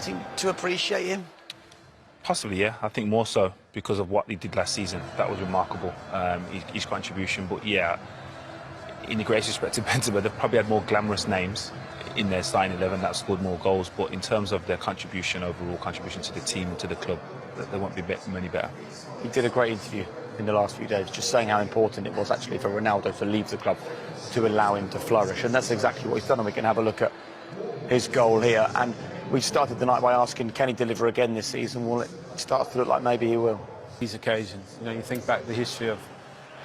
To appreciate him? Possibly, yeah. I think more so because of what he did last season. That was remarkable, his contribution. But yeah, in the greatest respect to Benzema, they've probably had more glamorous names in their starting 11 that scored more goals. But in terms of their contribution, overall contribution to the team and to the club, they won't be many better. He did a great interview in the last few days, just saying how important it was actually for Ronaldo to leave the club to allow him to flourish. And that's exactly what he's done. And we can have a look at his goal here. And we started the night by asking, can he deliver again this season? Well, it starts to look like maybe he will. These occasions, you know, you think back the history of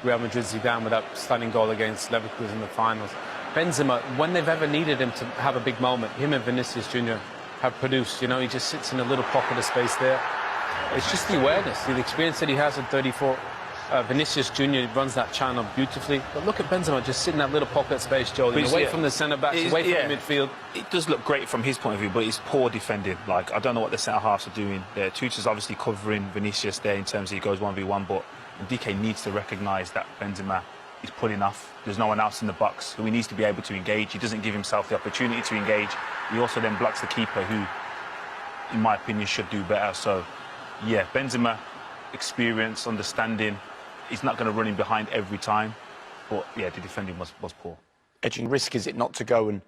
Real Madrid Zidane with that stunning goal against Leverkusen in the finals. Benzema, when they've ever needed him to have a big moment, him and Vinicius Jr. have produced. You know, he just sits in a little pocket of space there. It's just the awareness, the experience that he has at 34. Vinicius Jr. runs that channel beautifully. But look at Benzema just sitting in that little pocket space, Joe. Away from the centre-backs, away from the midfield. It does look great from his point of view, but it's poor defending. Like, I don't know what the centre-halves are doing there. Tuchel's obviously covering Vinicius there in terms of he goes 1v1, but DK needs to recognise that Benzema is pulling off. There's no one else in the box who he needs to be able to engage. He doesn't give himself the opportunity to engage. He also then blocks the keeper, who, in my opinion, should do better. So, yeah, Benzema, experience, understanding. He's not going to run in behind every time, but yeah, the defending was poor. Edging risk is it not to go and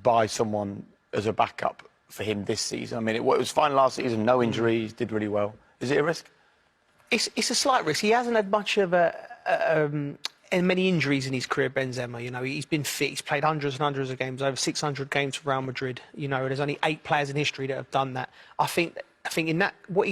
buy someone as a backup for him this season? I mean, it was fine last season, no injuries, did really well. Is it a risk? It's a slight risk. He hasn't had much of many injuries in his career, Benzema. You know, he's been fit. He's played hundreds and hundreds of games, over 600 games for Real Madrid. You know, there's only 8 players in history that have done that. I think in that what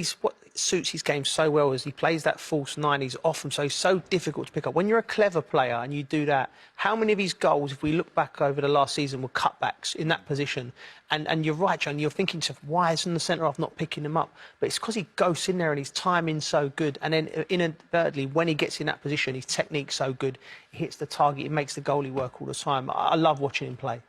suits his game so well is he plays that false 9. He's often so difficult to pick up. When you're a clever player and you do that, how many of his goals, if we look back over the last season, were cutbacks in that position? And you're right, John, you're thinking to yourself, why isn't the centre-half not picking him up? But it's because he goes in there and his timing's so good. And then inadvertently, when he gets in that position, his technique's so good, he hits the target, it makes the goalie work all the time. I love watching him play.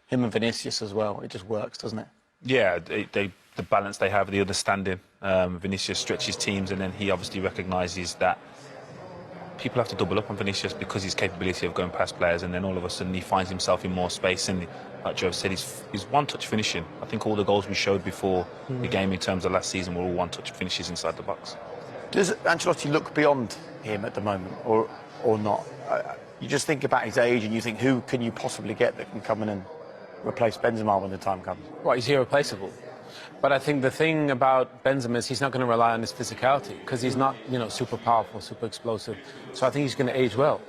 Him and Vinicius as well, it just works, doesn't it? Yeah, the balance they have, the understanding. Vinicius stretches teams, and then he obviously recognises that people have to double up on Vinicius because his capability of going past players, and then all of a sudden he finds himself in more space. And like Joe said, he's one-touch finishing. I think all the goals we showed before the game in terms of last season were all one-touch finishes inside the box. Does Ancelotti look beyond him at the moment, or not? You just think about his age and you think, who can you possibly get that can come in and replace Benzema when the time comes? Well, he's irreplaceable. But I think the thing about Benzema is he's not going to rely on his physicality because he's not, you know, super powerful, super explosive. So I think he's going to age well.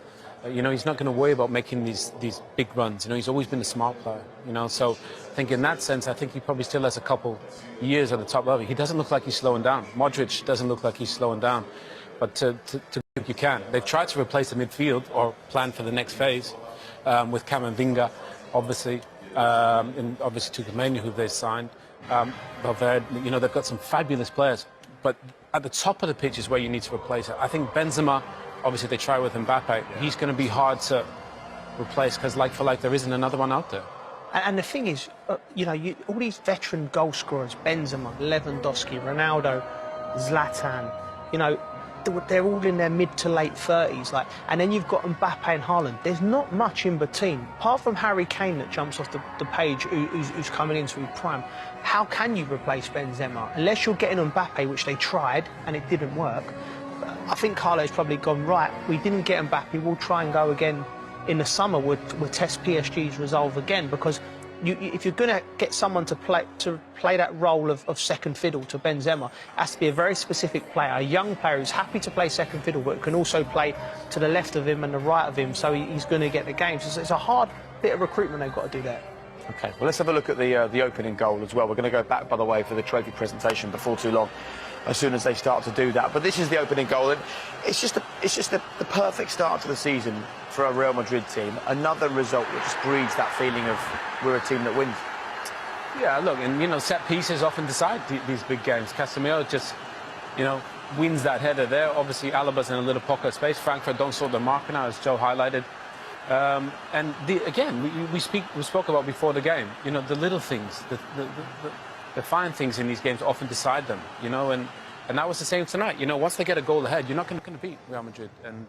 You know, he's not going to worry about making these big runs. You know, he's always been a smart player, you know. So I think in that sense, I think he probably still has a couple years at the top level. He doesn't look like he's slowing down. Modric doesn't look like he's slowing down. But to think you can. They've tried to replace the midfield or plan for the next phase with Camavinga, obviously, and obviously Tuchel, who they signed. Valverde, you know, they've got some fabulous players, but at the top of the pitch is where you need to replace it. I think Benzema, obviously they try with Mbappe, he's going to be hard to replace because like for like there isn't another one out there. And the thing is, you know, all these veteran goal scorers, Benzema, Lewandowski, Ronaldo, Zlatan, you know, they're all in their mid to late 30s, like, and then you've got Mbappe and Haaland. There's not much in between, apart from Harry Kane that jumps off the page, who's coming into his prime. How can you replace Benzema unless you're getting Mbappe, which they tried and it didn't work? I think Carlo's probably gone right. We didn't get Mbappe. We'll try and go again in the summer. We'll test PSG's resolve again because. If you're going to get someone to play that role of second fiddle to Benzema, it has to be a very specific player, a young player who's happy to play second fiddle, but can also play to the left of him and the right of him, so he's going to get the games. So it's a hard bit of recruitment they've got to do there. OK, well, let's have a look at the opening goal as well. We're going to go back, by the way, for the trophy presentation before too long, as soon as they start to do that. But this is the opening goal, and it's just the perfect start to the season for a Real Madrid team. Another result that just breeds that feeling of we're a team that wins. Yeah, look, and, you know, set pieces often decide these big games. Casemiro just, you know, wins that header there. Obviously, Alaba's in a little pocket space. Frankfurt don't sort the marker now, as Joe highlighted. And again, we spoke about before the game, you know, the little things, the fine things in these games often decide them, you know, and that was the same tonight. You know, once they get a goal ahead, you're not going to beat Real Madrid. And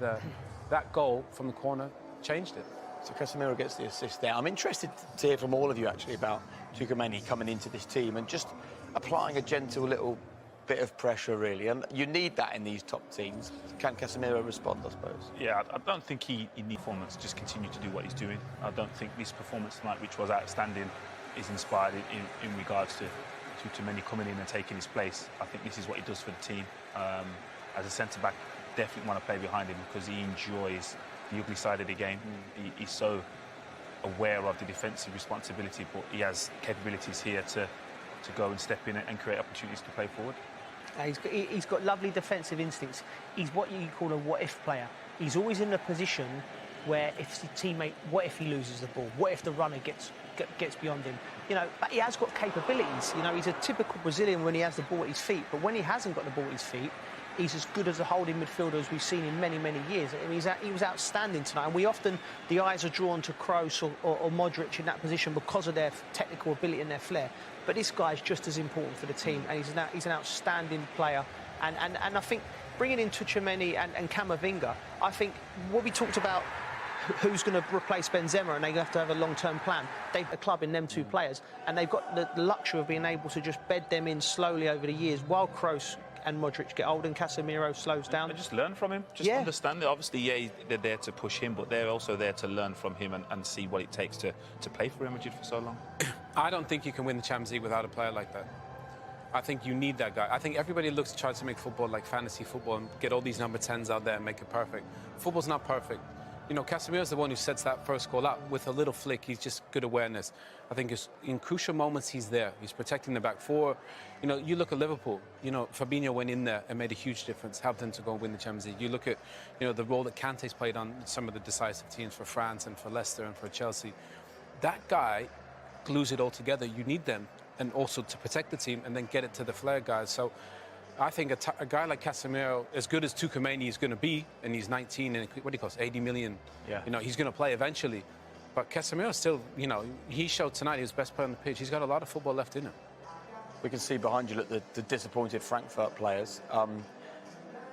that goal from the corner changed it. So Casemiro gets the assist there. I'm interested to hear from all of you actually about Tchouaméni coming into this team and just applying a gentle little bit of pressure really, and you need that in these top teams. Can Casemiro respond, I suppose? Yeah, I don't think he needs performance. Just continue to do what he's doing. I don't think this performance tonight, which was outstanding, is inspired in regards to Tchouaméni coming in and taking his place. I think this is what he does for the team. As a centre back, definitely want to play behind him because he enjoys the ugly side of the game. He's so aware of the defensive responsibility, but he has capabilities here to go and step in and create opportunities to play forward. He's got lovely defensive instincts. He's what you call a what-if player. He's always in a position where if his teammate, what if he loses the ball? What if the runner gets beyond him? You know, but he has got capabilities. You know, he's a typical Brazilian when he has the ball at his feet, but when he hasn't got the ball at his feet, he's as good as a holding midfielder as we've seen in many, many years. I mean, he was outstanding tonight, and we often, the eyes are drawn to Kroos or Modric in that position because of their technical ability and their flair. But this guy's just as important for the team, and he's an outstanding player. And I think bringing in Tchouaméni and Camavinga, I think what we talked about, who's going to replace Benzema, and they have to have a long-term plan. They've got a club in them two players, and they've got the luxury of being able to just bed them in slowly over the years while Kroos and Modric get old and Casemiro slows down. And just learn from him. Just understand it. Obviously, yeah, they're there to push him, but they're also there to learn from him and see what it takes to play for Real Madrid for so long. I don't think you can win the Champions League without a player like that. I think you need that guy. I think everybody tries to make football like fantasy football and get all these number 10s out there and make it perfect. Football's not perfect. You know, Casemiro's the one who sets that first goal up with a little flick. He's just good awareness. I think in crucial moments, he's there. He's protecting the back four. You know, you look at Liverpool. You know, Fabinho went in there and made a huge difference, helped them to go and win the Champions League. You look at, you know, the role that Kante's played on some of the decisive teams for France and for Leicester and for Chelsea. That guy glues it all together. You need them, and also to protect the team and then get it to the flair guys. So I think a guy like Casemiro, as good as Tchouaméni is going to be, and he's 19 and what do you cost, 80 million? Yeah. You know, he's going to play eventually. But Casemiro still, you know, he showed tonight he was best player on the pitch. He's got a lot of football left in him. We can see behind you, look, the disappointed Frankfurt players.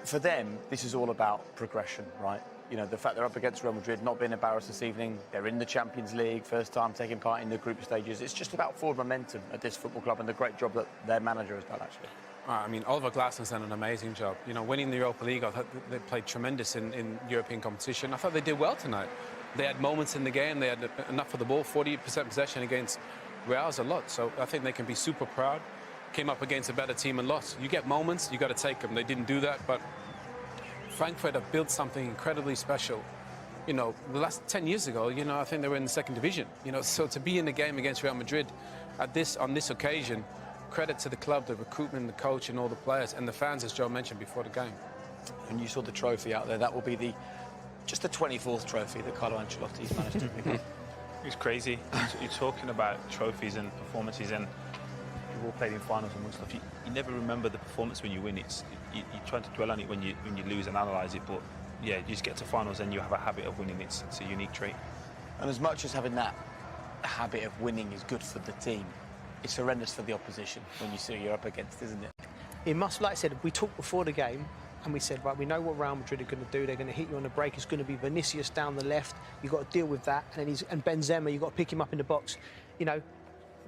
For them, this is all about progression, right? You know, the fact they're up against Real Madrid, not being embarrassed this evening. They're in the Champions League, first time taking part in the group stages. It's just about forward momentum at this football club and the great job that their manager has done, actually. I mean, Oliver Glasner's done an amazing job. You know, winning the Europa League, I thought they played tremendous in European competition. I thought they did well tonight. They had moments in the game. They had enough of the ball, 40% possession against Real's a lot. So I think they can be super proud. Came up against a better team and lost. You get moments, you got to take them. They didn't do that, but Frankfurt have built something incredibly special. You know, the last 10 years ago, you know, I think they were in the second division. You know, so to be in the game against Real Madrid on this occasion, credit to the club, the recruitment, the coach and all the players and the fans, as Joe mentioned before the game. And you saw the trophy out there. That will be just the 24th trophy that Carlo Ancelotti's managed to pick up. It's crazy. You're talking about trophies and performances, and you've all played in finals and stuff. You never remember the performance when you win. You try to dwell on it when you lose and analyse it, but yeah, you just get to finals and you have a habit of winning. It's a unique trait. And as much as having that habit of winning is good for the team, it's horrendous for the opposition when you see who you're up against, isn't it? It must, like I said, we talked before the game and we said, right, we know what Real Madrid are going to do. They're going to hit you on the break. It's going to be Vinicius down the left. You've got to deal with that. And Benzema, you've got to pick him up in the box. You know,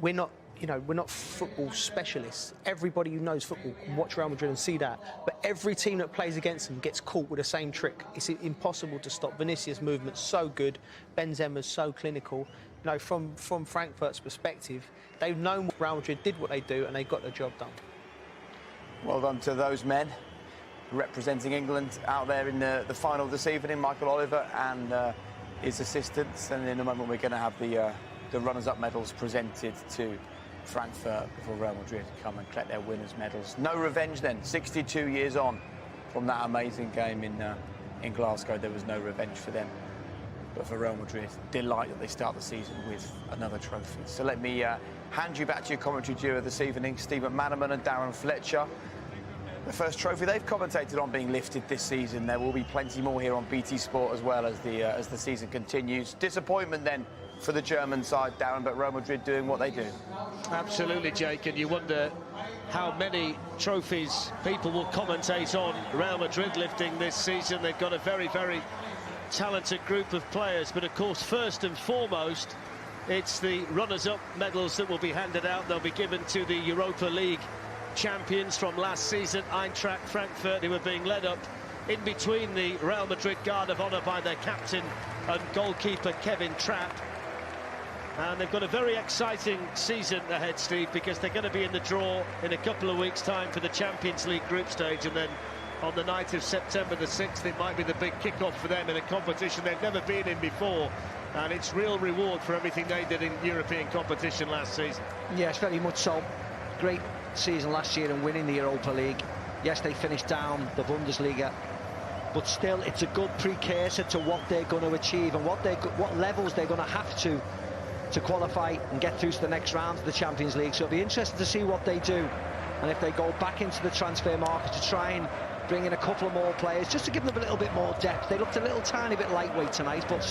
we're not football specialists. Everybody who knows football can watch Real Madrid and see that. But every team that plays against them gets caught with the same trick. It's impossible to stop. Vinicius' movement's so good. Benzema's so clinical. You know, from Frankfurt's perspective, they've known what Real Madrid did what they do and they got the job done. Well done to those men representing England out there in the final this evening, Michael Oliver and his assistants. And in a moment we're going to have the runners-up medals presented to Frankfurt before Real Madrid come and collect their winners' medals. No revenge then, 62 years on from that amazing game in Glasgow. There was no revenge for them. But for Real Madrid, delight that they start the season with another trophy. So let me hand you back to your commentary duo this evening, Steve McManaman and Darren Fletcher. The first trophy they've commentated on being lifted this season. There will be plenty more here on BT Sport as well as the season continues. Disappointment then for the German side, Darren, but Real Madrid doing what they do. Absolutely, Jake, and you wonder how many trophies people will commentate on Real Madrid lifting this season. They've got a very, very talented group of players, but of course first and foremost it's the runners-up medals that will be handed out. They'll be given to the Europa League champions from last season, Eintracht Frankfurt, who are being led up in between the Real Madrid Guard of Honour by their captain and goalkeeper Kevin Trapp. And they've got a very exciting season ahead, Steve, because they're going to be in the draw in a couple of weeks' time for the Champions League group stage, and then on the night of September the 6th it might be the big kick-off for them in a competition they've never been in before, and it's real reward for everything they did in European competition last season. Yes, very much so. Great season last year and winning the Europa League. Yes, they finished down the Bundesliga, but still it's a good precursor to what they're going to achieve and what levels they're going to have to qualify and get through to the next round of the Champions League. So it'll be interesting to see what they do, and if they go back into the transfer market to try and bring in a couple of more players just to give them a little bit more depth. They looked a little tiny bit lightweight tonight, but